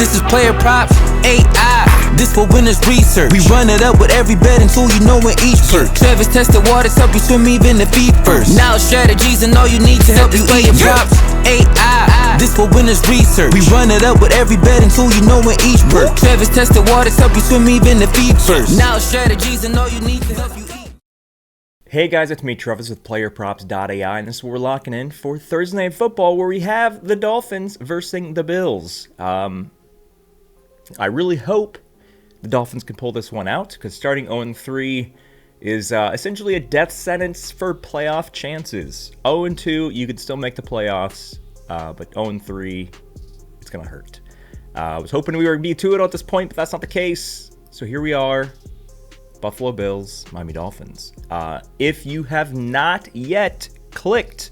This is PlayerProps.ai. This for winners research. We run it up with every betting tool you know in each perk. Travis tested waters, help you swim even the feet first. Now strategies and all you need to help you PlayerProps.ai. This for winners research. We run it up with every betting tool you know in each perk. Travis tested waters, help you swim even the feet first. Now strategies and all you need to help you eat. Hey guys, it's me, Travis with PlayerProps.ai, and this is what we're locking in for Thursday Night Football, where we have the Dolphins versus the Bills. I really hope the Dolphins can pull this one out, because starting 0-3 is essentially a death sentence for playoff chances. 0-2, you could still make the playoffs, but 0-3, it's going to hurt. I was hoping we were going to be 2-0 at this point, but that's not the case. So here we are. Buffalo Bills, Miami Dolphins. If you have not yet clicked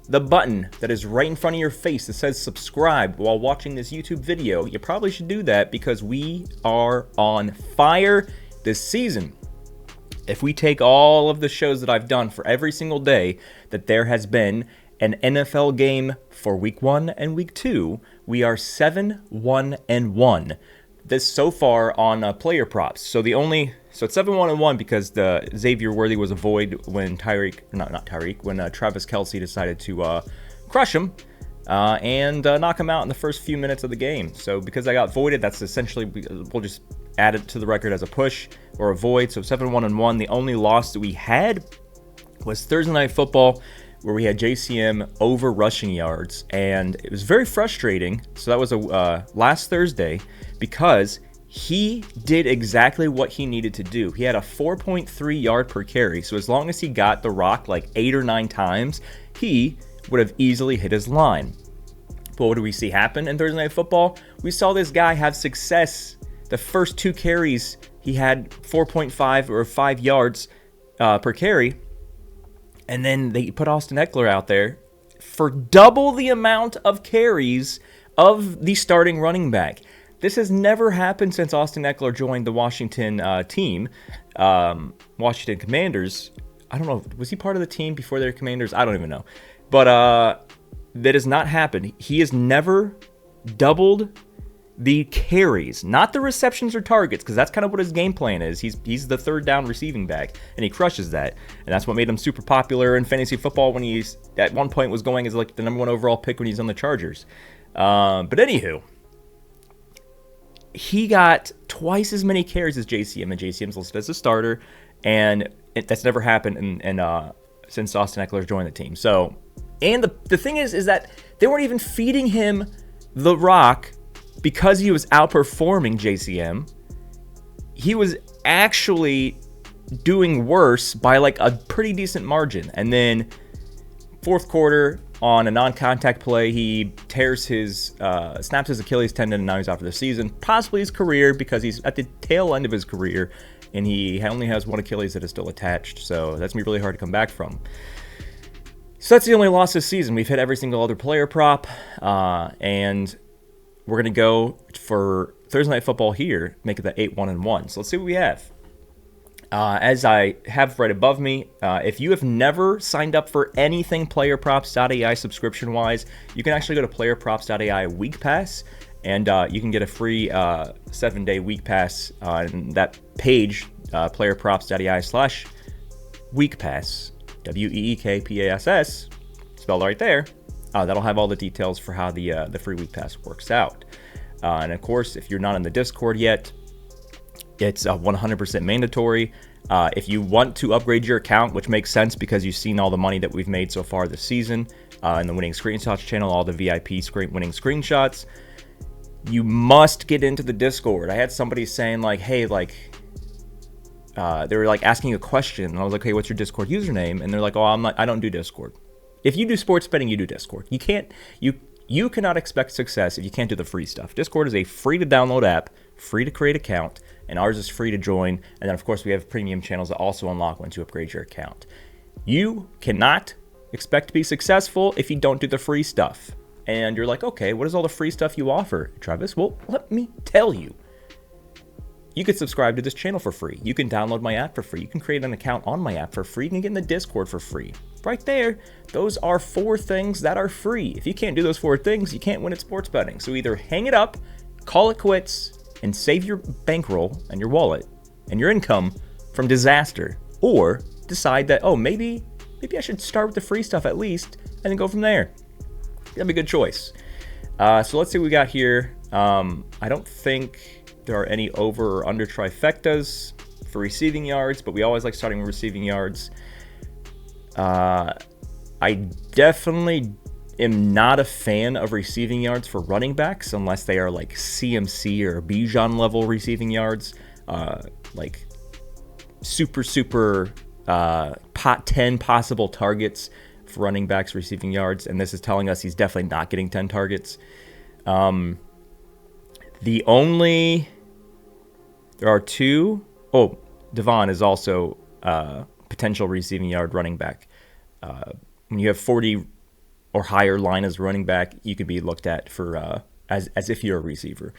the button that is right in front of your face that says subscribe while watching this YouTube video, you probably should do that, because we are on fire this season. If we take all of the shows that I've done for every single day that there has been an NFL game for week 1 and week 2, we are 7-1-1. This so far on player props. So it's 7-1-1 because the Xavier Worthy was a void when when Travis Kelce decided to crush him and knock him out in the first few minutes of the game. So because I got voided, that's essentially, we'll just add it to the record as a push or a void. So 7-1-1. The only loss that we had was Thursday Night Football, where we had JCM over rushing yards, and it was very frustrating. So that was last Thursday, because he did exactly what he needed to do. He had a 4.3 yard per carry, so as long as he got the rock like 8 or 9 times, he would have easily hit his line. But what do we see happen in Thursday Night Football? We saw this guy have success. The first 2 carries, he had 4.5 or 5 yards per carry. And then they put Austin Eckler out there for double the amount of carries of the starting running back. This has never happened since Austin Eckler joined the Washington team, Washington Commanders. I don't know, was he part of the team before they were Commanders? I don't even know. But that has not happened. He has never doubled the carries, not the receptions or targets, because that's kind of what his game plan is. He's the third down receiving back, and he crushes that. And that's what made him super popular in fantasy football when he's, at one point, was going as like the number 1 overall pick when he's on the Chargers. But anywho, he got twice as many carries as JCM, and JCM's listed as a starter, and that's never happened since Austin Eckler joined the team. So, and the thing is that they weren't even feeding him the rock because he was outperforming JCM. He was actually doing worse by like a pretty decent margin. And then fourth quarter, on a non-contact play, he tears snaps his Achilles tendon, and now he's out for the season, possibly his career, because he's at the tail end of his career, and he only has 1 Achilles that is still attached, so that's going to be really hard to come back from. So that's the only loss this season. We've hit every single other player prop, and we're going to go for Thursday Night Football here, make it the 8-1-1. So let's see what we have. As I have right above me, if you have never signed up for anything PlayerProps.ai subscription-wise, you can actually go to PlayerProps.ai Week Pass, and you can get a free 7-day Week Pass on that page, PlayerProps.ai/Week Pass, WEEKPASS, spelled right there. That'll have all the details for how the free Week Pass works out. And of course, if you're not in the Discord yet, it's 100% mandatory. If you want to upgrade your account, which makes sense because you've seen all the money that we've made so far this season in the Winning Screenshots channel, all the VIP winning screenshots, you must get into the Discord. I had somebody saying like, hey, like, they were like asking a question, and I was like, hey, what's your Discord username? And they're like, oh, I don't do Discord. If you do sports betting, you do Discord. You cannot expect success if you can't do the free stuff. Discord is a free to download app, free to create account, and ours is free to join. And then, of course, we have premium channels that also unlock once you upgrade your account. You cannot expect to be successful if you don't do the free stuff. And you're like, okay, what is all the free stuff you offer, Travis? Well, let me tell you. You can subscribe to this channel for free. You can download my app for free. You can create an account on my app for free. You can get in the Discord for free. Right there, those are 4 things that are free. If you can't do those 4 things, you can't win at sports betting. So either hang it up call it quits and save your bankroll and your wallet and your income from disaster, or decide that, oh, maybe I should start with the free stuff at least and then go from there. That'd be a good choice. So let's see what we got here. I don't think there are any over or under trifectas for receiving yards, but we always like starting with receiving yards. I definitely am not a fan of receiving yards for running backs unless they are like CMC or Bijan level receiving yards, like super pot 10 possible targets for running backs receiving yards, and this is telling us he's definitely not getting 10 targets. There are two. Oh, Devon is also potential receiving yard running back. When you have 40 or higher line as running back, you could be looked at for as if you're a receiver.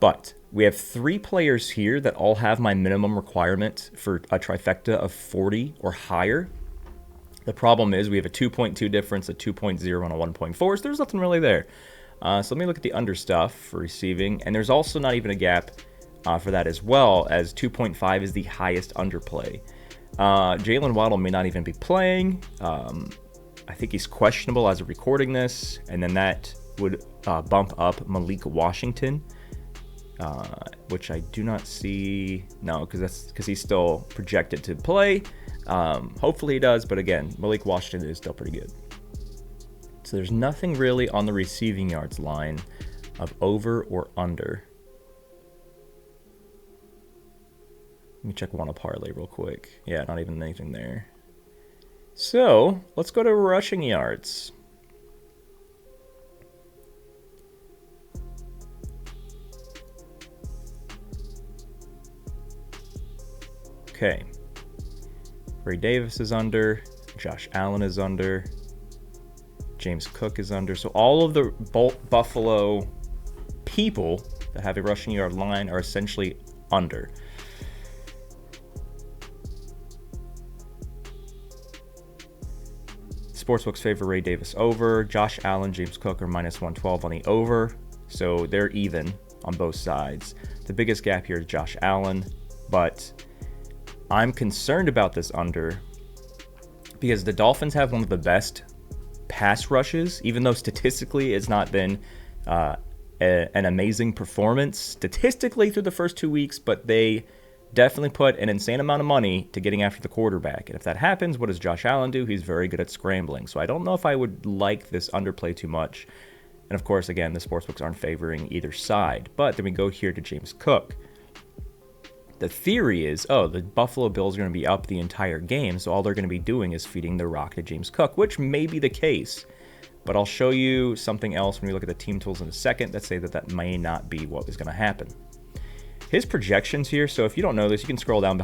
But we have 3 players here that all have my minimum requirement for a trifecta of 40 or higher. The problem is we have a 2.2 difference, a 2.0, and a 1.4, so there's nothing really there. So let me look at the under stuff for receiving, and there's also not even a gap for that as well, as 2.5 is the highest underplay. Jalen Waddle may not even be playing. I think he's questionable as of recording this, and then that would bump up Malik Washington, which I do not see. No, because he's still projected to play. Hopefully he does, but again, Malik Washington is still pretty good. So there's nothing really on the receiving yards line of over or under. Let me check one a parlay real quick. Yeah, not even anything there. So let's go to rushing yards. Okay. Ray Davis is under. Josh Allen is under. James Cook is under. So all of the Buffalo people that have a rushing yard line are essentially under. Sportsbooks favor Ray Davis over. Josh Allen, James Cook are minus 112 on the over. So they're even on both sides. The biggest gap here is Josh Allen, but I'm concerned about this under because the Dolphins have one of the best pass rushes, even though statistically it's not been an amazing performance statistically through the first 2 weeks, but they definitely put an insane amount of money to getting after the quarterback. And if that happens, what does Josh Allen do? He's very good at scrambling. So I don't know if I would like this underplay too much. And of course, again, the sportsbooks aren't favoring either side. But then we go here to James Cook. The theory is, the Buffalo Bills are going to be up the entire game, so all they're going to be doing is feeding the rock to James Cook, which may be the case. But I'll show you something else when we look at the team tools in a second that say that that may not be what is going to happen. His projections here, so if you don't know this, you can scroll down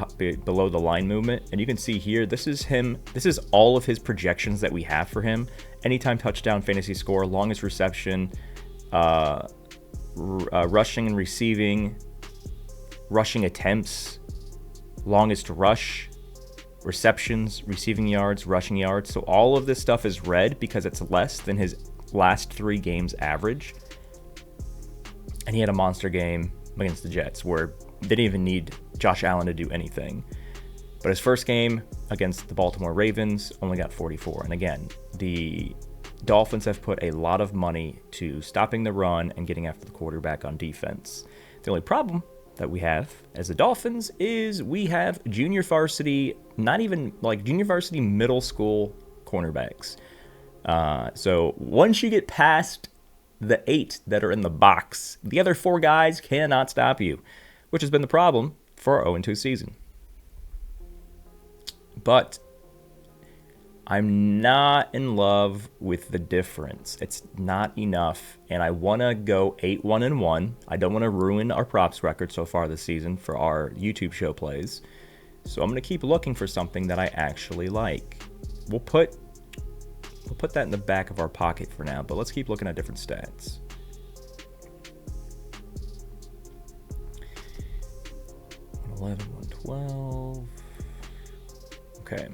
below the line movement, and you can see here, this is him. This is all of his projections that we have for him. Anytime touchdown, fantasy score, longest reception, rushing and receiving, rushing attempts, longest rush, receptions, receiving yards, rushing yards. So all of this stuff is red because it's less than his last 3 games average. And he had a monster game against the Jets where they didn't even need Josh Allen to do anything. But his first game against the Baltimore Ravens only got 44. And again, the Dolphins have put a lot of money to stopping the run and getting after the quarterback on defense. The only problem that we have as the Dolphins is we have junior varsity, not even like junior varsity middle school cornerbacks. So once you get past the 8 that are in the box, the other 4 guys cannot stop you, which has been the problem for our 0-2 season. But I'm not in love with the difference. It's not enough, and I want to go 8-1-1. I don't want to ruin our props record so far this season for our YouTube show plays. So I'm going to keep looking for something that I actually like. We'll put that in the back of our pocket for now, but let's keep looking at different stats. $111, $112. Okay.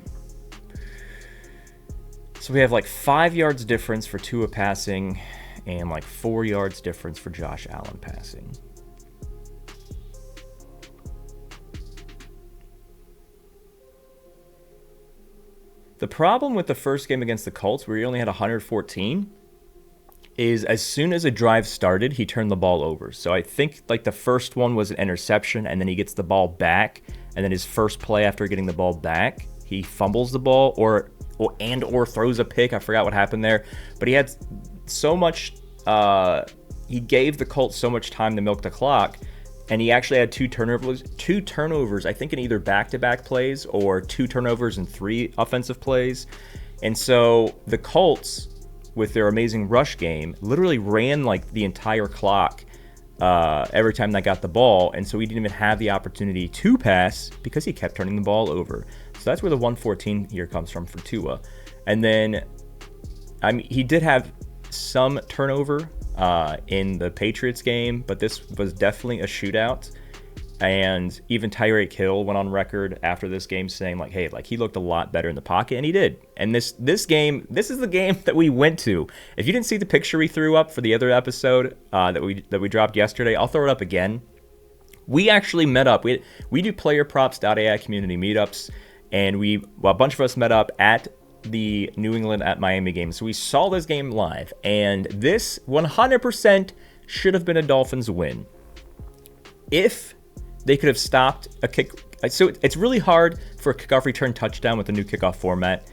So we have like 5 yards difference for Tua passing and like 4 yards difference for Josh Allen passing. The problem with the first game against the Colts, where he only had 114, is as soon as a drive started, he turned the ball over. So I think like the first one was an interception, and then he gets the ball back, and then his first play after getting the ball back, he fumbles the ball or throws a pick. I forgot what happened there, but he had so much. He gave the Colts so much time to milk the clock, and he actually had two turnovers. I think in either back-to-back plays or 2 turnovers and 3 offensive plays, and so the Colts, with their amazing rush game, literally ran like the entire clock every time they got the ball, and so he didn't even have the opportunity to pass because he kept turning the ball over. So that's where the 114 here comes from for Tua. And then, I mean, he did have some turnover in the Patriots game, but this was definitely a shootout. And even Tyreek Hill went on record after this game saying, like, hey, like, he looked a lot better in the pocket, and he did. And this game, this is the game that we went to. If you didn't see the picture we threw up for the other episode that we dropped yesterday, I'll throw it up again. We actually met up. We do PlayerProps.ai community meetups, and a bunch of us met up at the New England at Miami game. So we saw this game live, and this 100% should have been a Dolphins win. If they could have stopped a kick. So it's really hard for a kickoff return touchdown with the new kickoff format.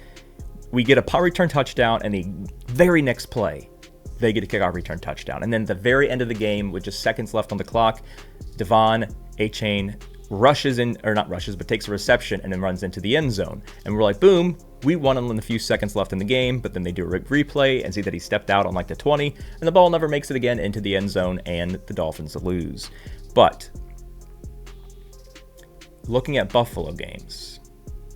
We get a punt return touchdown, and the very next play, they get a kickoff return touchdown. And then the very end of the game, with just seconds left on the clock, Devon Achane rushes in, or not rushes, but takes a reception and then runs into the end zone. And we're like, boom, we won in the few seconds left in the game, but then they do a replay and see that he stepped out on like the 20, and the ball never makes it again into the end zone, and the Dolphins lose. But looking at Buffalo games,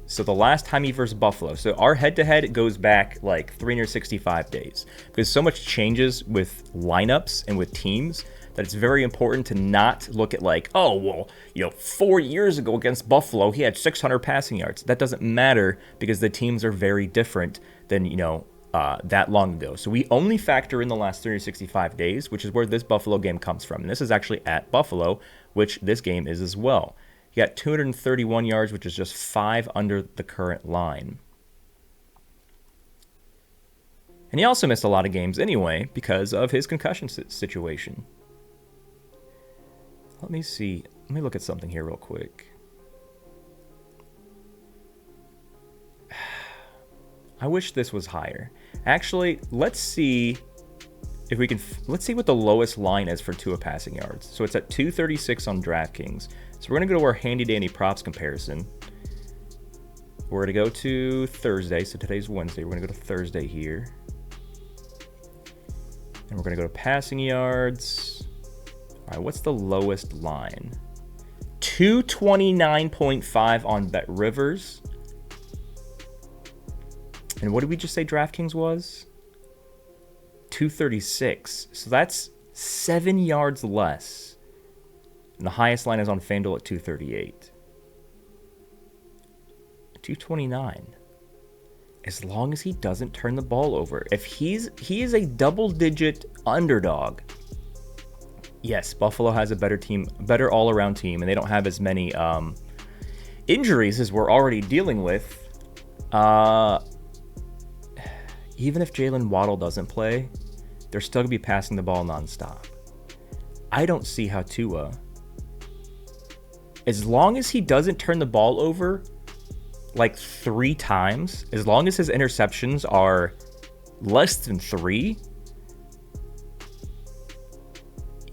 so the last time he versus Buffalo, so our head-to-head goes back like 365 days, because so much changes with lineups and with teams that it's very important to not look at like, oh, well, 4 years ago against Buffalo, he had 600 passing yards. That doesn't matter because the teams are very different than, that long ago. So we only factor in the last 365 days, which is where this Buffalo game comes from. And this is actually at Buffalo, which this game is as well. He got 231 yards, which is just 5 under the current line. And he also missed a lot of games anyway because of his concussion situation. Let me see. Let me look at something here real quick. I wish this was higher. Actually, let's see if we can. Let's see what the lowest line is for Tua passing yards. So it's at 236 on DraftKings. So we're going to go to our handy dandy props comparison. We're going to go to Thursday. So today's Wednesday. We're going to go to Thursday here. And we're going to go to passing yards. All right, what's the lowest line? 229.5 on BetRivers. And what did we just say DraftKings was? 236. So that's 7 yards less. And the highest line is on FanDuel at 238. 229. As long as he doesn't turn the ball over. If he is a double-digit underdog. Yes, Buffalo has a better team, better all-around team, and they don't have as many injuries as we're already dealing with. Even if Jalen Waddle doesn't play, they're still going to be passing the ball nonstop. I don't see how Tua, as long as he doesn't turn the ball over like 3 times, as long as his interceptions are less than 3,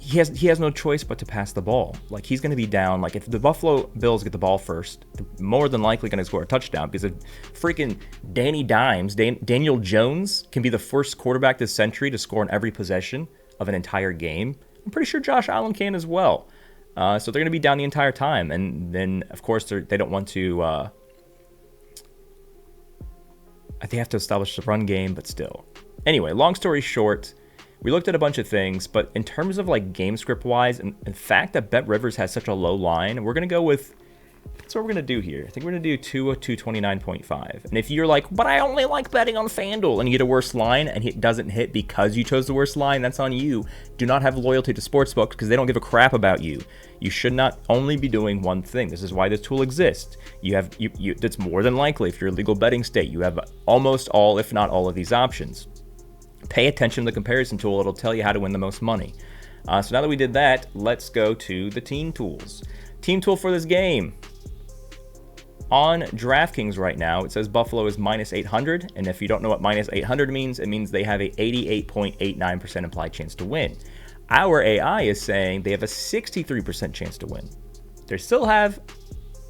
he has no choice but to pass the ball. Like, he's going to be down. Like, if the Buffalo Bills get the ball first, they're more than likely going to score a touchdown, because if freaking Daniel Jones can be the first quarterback this century to score in every possession of an entire game, I'm pretty sure Josh Allen can as well. So they're going to be down the entire time. And then, of course, they don't want to... they have to establish the run game, but still. Anyway, long story short, we looked at a bunch of things, but in terms of like game script wise, and the fact that BetRivers has such a low line, we're going to go with That's what we're going to do here. I think we're going to do 229.5. And if you're like, but I only like betting on FanDuel, and you get a worse line and it doesn't hit because you chose the worst line, that's on you. Do not have loyalty to sportsbooks because they don't give a crap about you. You should not only be doing one thing. This is why this tool exists. It's more than likely, if you're a legal betting state, you have almost all, if not all of these options. Pay attention to the comparison tool. It'll tell you how to win the most money. So now that we did that, let's go to the team tools. Team tool for this game. On DraftKings right now, it says Buffalo is minus 800, and if you don't know what minus 800 means, it means they have a 88.89% implied chance to win. Our AI is saying they have a 63% chance to win. They still have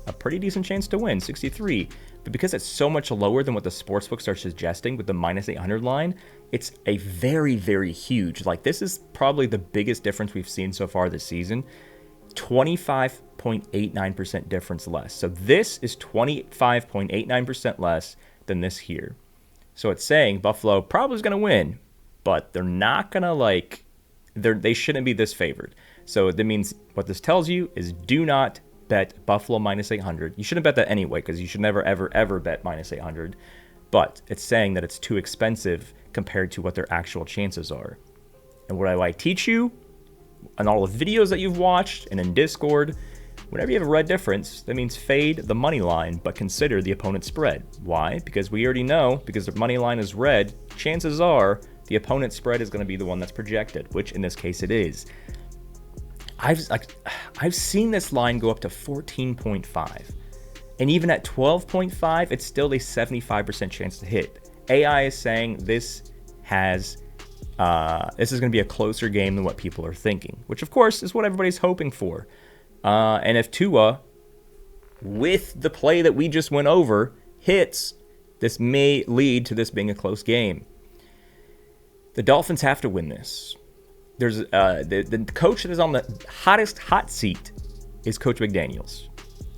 a pretty decent chance to win, 63, but because it's so much lower than what the sportsbooks are suggesting with the minus 800 line, it's a very, very huge, like this is probably the biggest difference we've seen so far this season. 25.89% difference less. So this is 25.89% less than this here. So it's saying Buffalo probably is going to win, but they're not going to they shouldn't be this favored. So that means what this tells you is do not bet Buffalo minus 800. You shouldn't bet that anyway because you should never, ever, ever bet minus 800. But it's saying that it's too expensive compared to what their actual chances are. And what I teach you on all the videos that you've watched and in Discord, whenever you have a red difference, that means fade the money line, but consider the opponent's spread. Why? Because we already know, because the money line is red, chances are the opponent's spread is going to be the one that's projected, which in this case it is. I've seen this line go up to 14.5. And even at 12.5, it's still a 75% chance to hit. AI is saying this is going to be a closer game than what people are thinking, which of course is what everybody's hoping for. And if Tua, with the play that we just went over, hits, this may lead to this being a close game. The Dolphins have to win this. There's the coach that is on the hot seat is Coach McDaniels.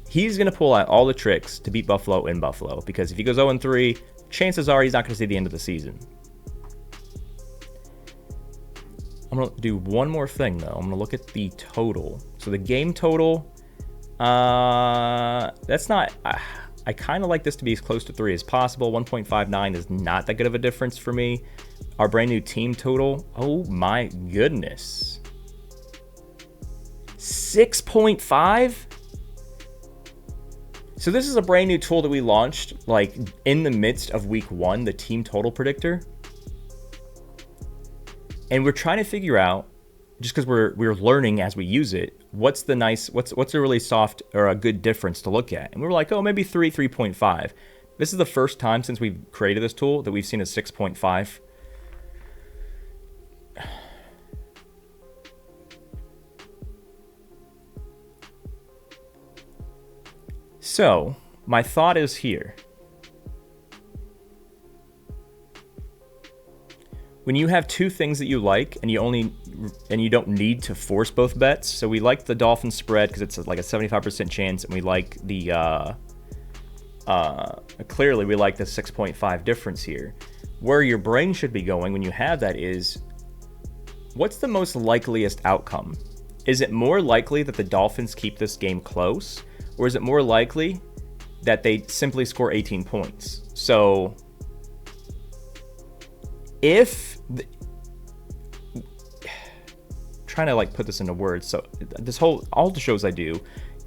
He's going to pull out all the tricks to beat Buffalo in Buffalo, because if he goes 0-3, chances are he's not going to see the end of the season. I'm going to do one more thing, though. I'm going to look at the total. So the game total, that's not... I kind of like this to be as close to 3 as possible. 1.59 is not that good of a difference for me. Our brand new team total, oh my goodness. 6.5? So this is a brand new tool that we launched like in the midst of week 1, the team total predictor. And we're trying to figure out, just because we're learning as we use it, what's a really soft or a good difference to look at. And we were like, oh, maybe 3.5. This is the first time since we've created this tool that we've seen a 6.5. So my thought is here. When you have two things that you like and you don't need to force both bets. So we like the Dolphins spread because it's like a 75% chance, and we like the clearly we like the 6.5 difference here. Where your brain should be going when you have that is, what's the most likeliest outcome? Is it more likely that the Dolphins keep this game close, or is it more likely that they simply score 18 points? So trying to put this into words. So all the shows I do,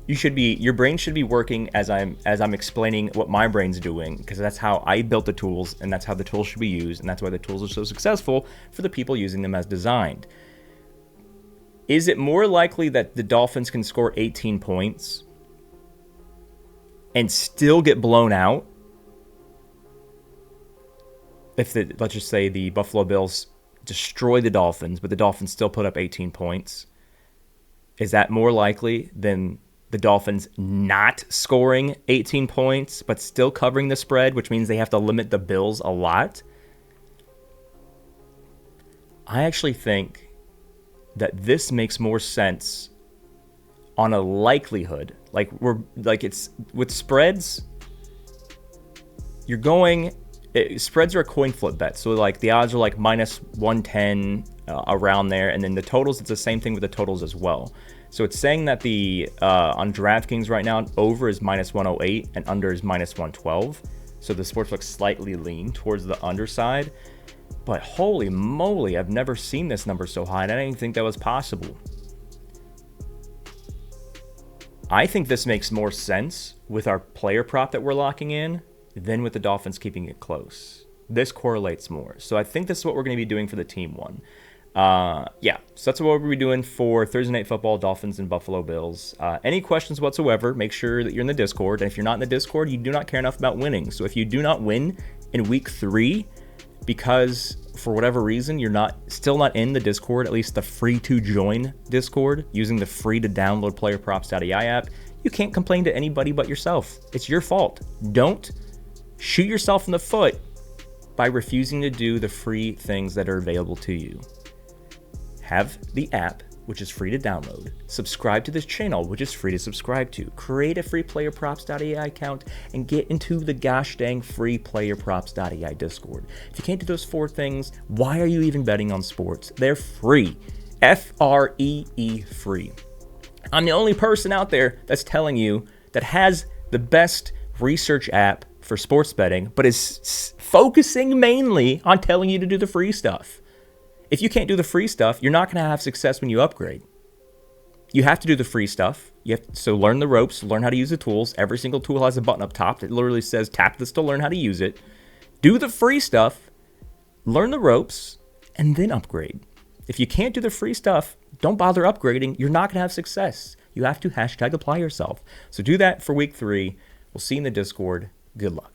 your brain should be working as I'm explaining what my brain's doing, because that's how I built the tools, and that's how the tools should be used, and that's why the tools are so successful for the people using them as designed. Is it more likely that the Dolphins can score 18 points and still get blown out? Let's just say the Buffalo Bills destroy the Dolphins, but the Dolphins still put up 18 points. Is that more likely than the Dolphins not scoring 18 points, but still covering the spread, which means they have to limit the Bills a lot? I actually think that this makes more sense on a likelihood. It's with spreads, you're going... spreads are a coin flip bet, so the odds are minus 110 around there, and then the totals, it's the same thing with the totals as well. So it's saying that the on DraftKings right now, over is -108 and under is -112. So the sportsbook slightly lean towards the underside. But holy moly, I've never seen this number so high, and I didn't even think that was possible. I think this makes more sense with our player prop that we're locking in than with the Dolphins keeping it close. This correlates more. So I think this is what we're going to be doing for the team one. Yeah, so that's what we'll be doing for Thursday Night Football, Dolphins and Buffalo Bills. Any questions whatsoever, make sure that you're in the Discord. And if you're not in the Discord, you do not care enough about winning. So if you do not win in week 3 because for whatever reason you're still not in the Discord, at least the free to join Discord using the free to download PlayerProps.ai app, you can't complain to anybody but yourself. It's your fault. Don't shoot yourself in the foot by refusing to do the free things that are available to you. Have the app, which is free to download. Subscribe to this channel, which is free to subscribe to. Create a free PlayerProps.ai account and get into the gosh dang free PlayerProps.ai Discord. If you can't do those 4 things, why are you even betting on sports? They're free. Free, free. I'm the only person out there that's telling you that has the best research app for sports betting, but is focusing mainly on telling you to do the free stuff. If you can't do the free stuff, you're not going to have success when you upgrade. You have to do the free stuff. So learn the ropes, learn how to use the tools. Every single tool has a button up top that literally says tap this to learn how to use it. Do the free stuff, learn the ropes, and then upgrade. If you can't do the free stuff, don't bother upgrading. You're not going to have success. You have to #apply yourself. So do that for week 3. We'll see you in the Discord. Good luck.